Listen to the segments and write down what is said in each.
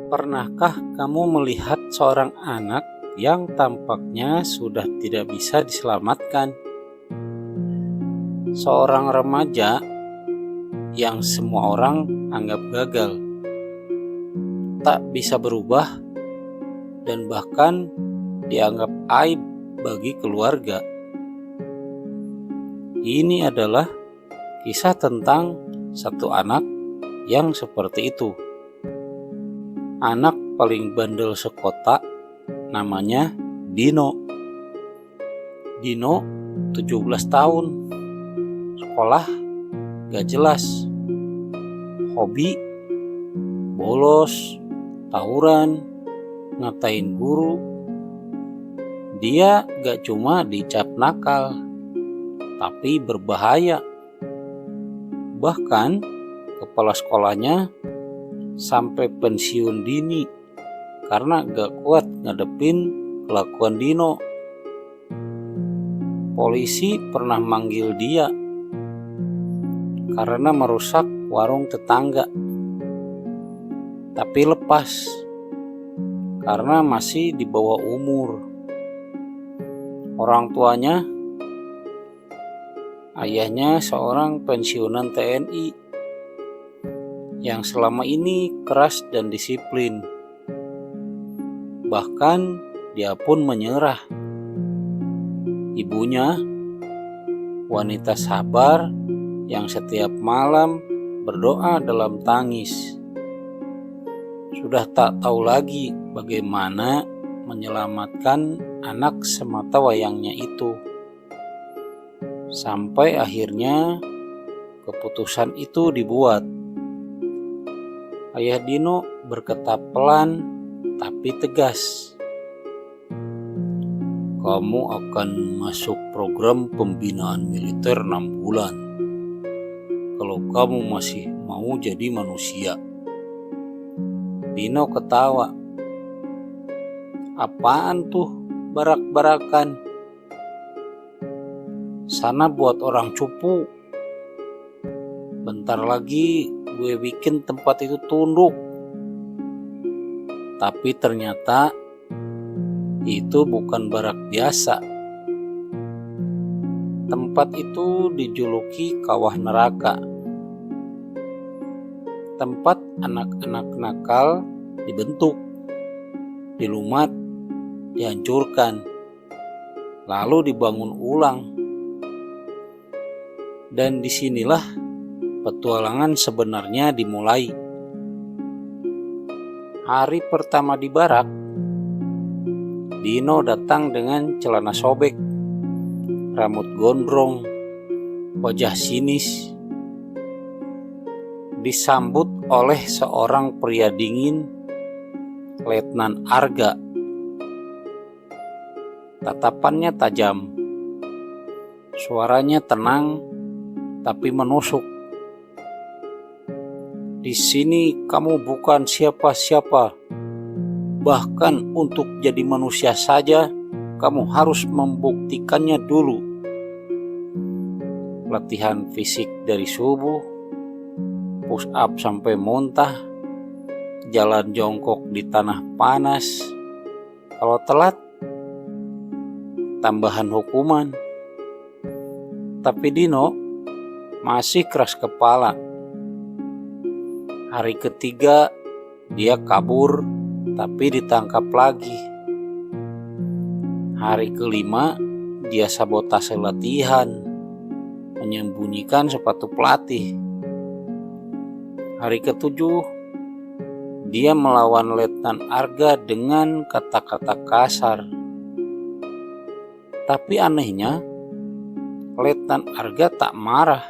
Pernahkah kamu melihat seorang anak yang tampaknya sudah tidak bisa diselamatkan? Seorang remaja yang semua orang anggap gagal, tak bisa berubah, dan bahkan dianggap aib bagi keluarga. Ini adalah kisah tentang satu anak yang seperti itu. Anak paling bandel sekota, namanya Dino. Dino 17 tahun, sekolah gak jelas, hobi bolos, tawuran, ngatain guru. Dia gak cuma dicap nakal, tapi berbahaya. Bahkan kepala sekolahnya sampai pensiun dini karena gak kuat ngadepin kelakuan Dino. Polisi pernah manggil dia karena merusak warung tetangga, tapi lepas karena masih di bawah umur. Orang tuanya, ayahnya seorang pensiunan TNI yang selama ini keras dan disiplin. Bahkan dia pun menyerah. Ibunya, wanita sabar yang setiap malam berdoa dalam tangis, sudah tak tahu lagi bagaimana menyelamatkan anak semata wayangnya itu. Sampai akhirnya keputusan itu dibuat. Ayah Dino berkata pelan tapi tegas, "Kamu akan masuk program pembinaan militer 6 bulan kalau kamu masih mau jadi manusia." Dino ketawa. "Apaan tuh barak-barakan? Sana buat orang cupu. Bentar lagi gue bikin tempat itu tunduk." Tapi ternyata itu bukan barak biasa. Tempat itu dijuluki kawah neraka. Tempat anak-anak nakal dibentuk, dilumat, dihancurkan, lalu dibangun ulang. Dan disinilah petualangan sebenarnya dimulai. Hari pertama di barak, Dino datang dengan celana sobek, rambut gondrong, wajah sinis. Disambut oleh seorang pria dingin, Letnan Arga. Tatapannya tajam, suaranya tenang tapi menusuk. "Di sini kamu bukan siapa-siapa. Bahkan untuk jadi manusia saja, kamu harus membuktikannya dulu. Latihan fisik dari subuh, push up sampai muntah, jalan jongkok di tanah panas. Kalau telat, tambahan hukuman." Tapi Dino masih keras kepala. Hari ketiga dia kabur tapi ditangkap lagi. Hari kelima dia sabotase latihan, menyembunyikan sepatu pelatih. Hari ketujuh dia melawan Letnan Arga dengan kata-kata kasar. Tapi anehnya Letnan Arga tak marah.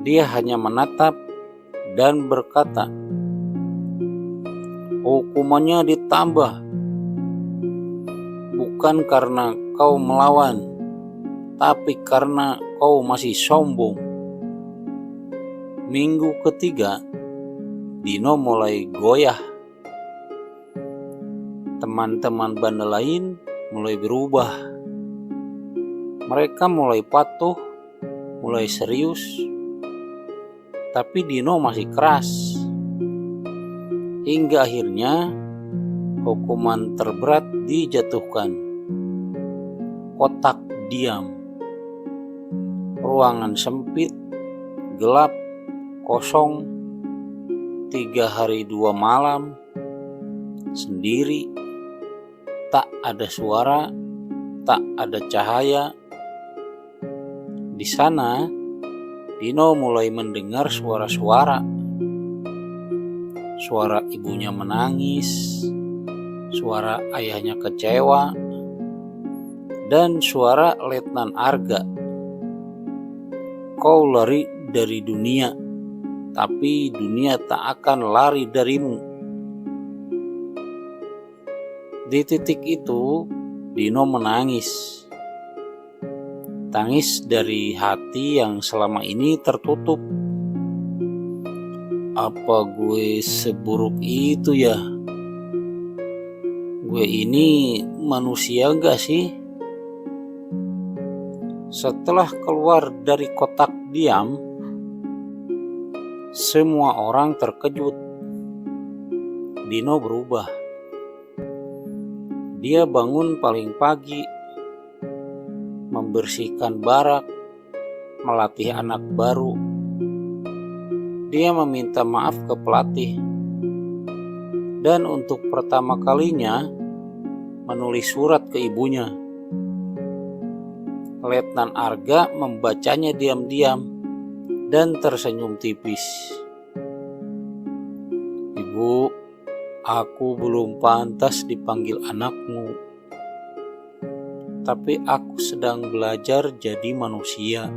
Dia hanya menatap dan berkata, "Hukumannya ditambah. Bukan karena kau melawan, tapi karena kau masih sombong." Minggu ketiga, Dino mulai goyah. Teman-teman bandel lain mulai berubah. Mereka mulai patuh, mulai serius. Tapi Dino masih keras. hingga akhirnya hukuman terberat dijatuhkan. Kotak diam. Ruangan sempit, gelap, kosong, 3 hari 2 malam, sendiri, tak ada suara, tak ada cahaya. Di sana, Dino mulai mendengar suara-suara. Suara ibunya menangis, suara ayahnya kecewa, dan suara Letnan Arga. Kau lari dari dunia, tapi dunia tak akan lari darimu. Di titik itu, Dino menangis. Tangis dari hati yang selama ini tertutup. Apa gue seburuk itu ya? Gue ini manusia gak sih? Setelah keluar dari kotak diam, semua orang terkejut. Dino berubah. Dia bangun paling pagi, membersihkan barak, melatih anak baru. Dia meminta maaf ke pelatih, dan untuk pertama kalinya menulis surat ke ibunya. Letnan Arga membacanya diam-diam dan tersenyum tipis. Ibu, aku belum pantas dipanggil anakmu, tapi aku sedang belajar jadi manusia.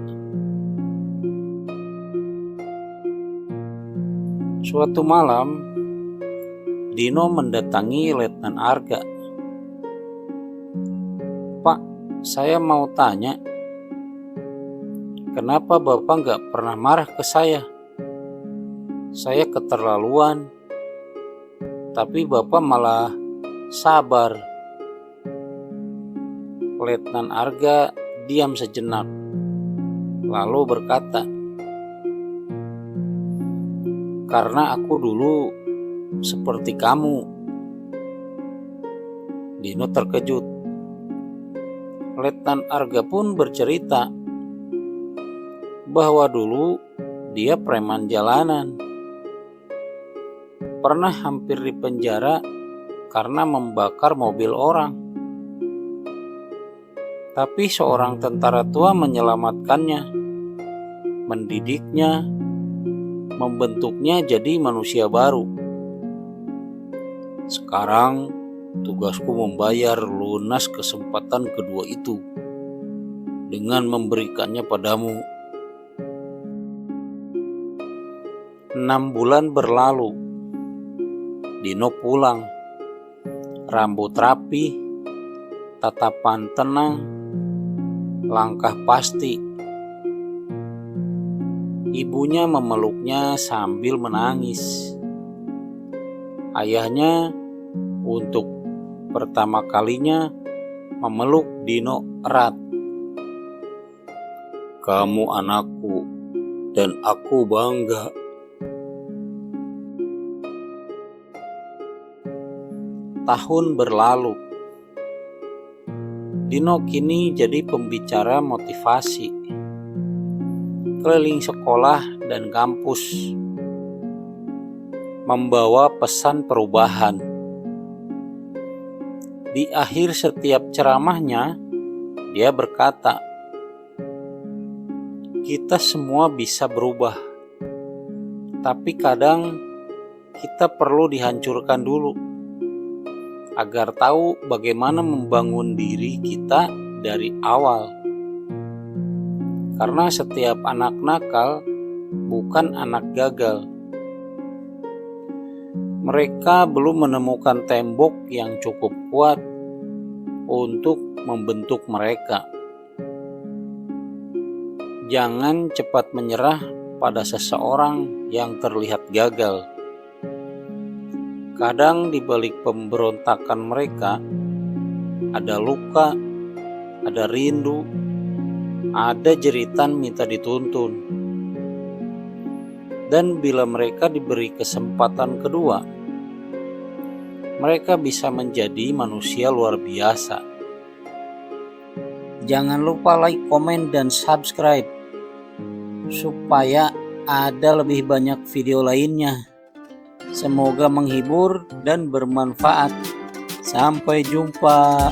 Suatu malam, Dino mendatangi Letnan Arga. Pak, saya mau tanya, kenapa Bapak gak pernah marah ke saya? Saya keterlaluan, tapi Bapak malah sabar. Letnan Arga diam sejenak, lalu berkata, karena aku dulu seperti kamu. Dino terkejut. Letnan Arga pun bercerita bahwa dulu dia preman jalanan. Pernah hampir dipenjara karena membakar mobil orang. Tapi seorang tentara tua menyelamatkannya, mendidiknya, membentuknya jadi manusia baru. Sekarang tugasku membayar lunas kesempatan kedua itu dengan memberikannya padamu. 6 bulan berlalu. Dino pulang. Rambut rapi, tatapan tenang, langkah pasti. Ibunya memeluknya sambil menangis. Ayahnya untuk pertama kalinya memeluk Dino erat. Kamu anakku dan aku bangga. Tahun berlalu. Dino kini jadi pembicara motivasi. Keliling sekolah dan kampus, membawa pesan perubahan. Di akhir setiap ceramahnya, dia berkata, kita semua bisa berubah, tapi kadang kita perlu dihancurkan dulu agar tahu bagaimana membangun diri kita dari awal. Karena setiap anak nakal bukan anak gagal. Mereka belum menemukan tembok yang cukup kuat untuk membentuk mereka. Jangan cepat menyerah pada seseorang yang terlihat gagal. Kadang di balik pemberontakan mereka ada luka, ada rindu, ada jeritan minta dituntun. Dan bila mereka diberi kesempatan kedua, mereka bisa menjadi manusia luar biasa. Jangan lupa like, komen, dan subscribe supaya ada lebih banyak video lainnya. Semoga menghibur dan bermanfaat. Sampai jumpa.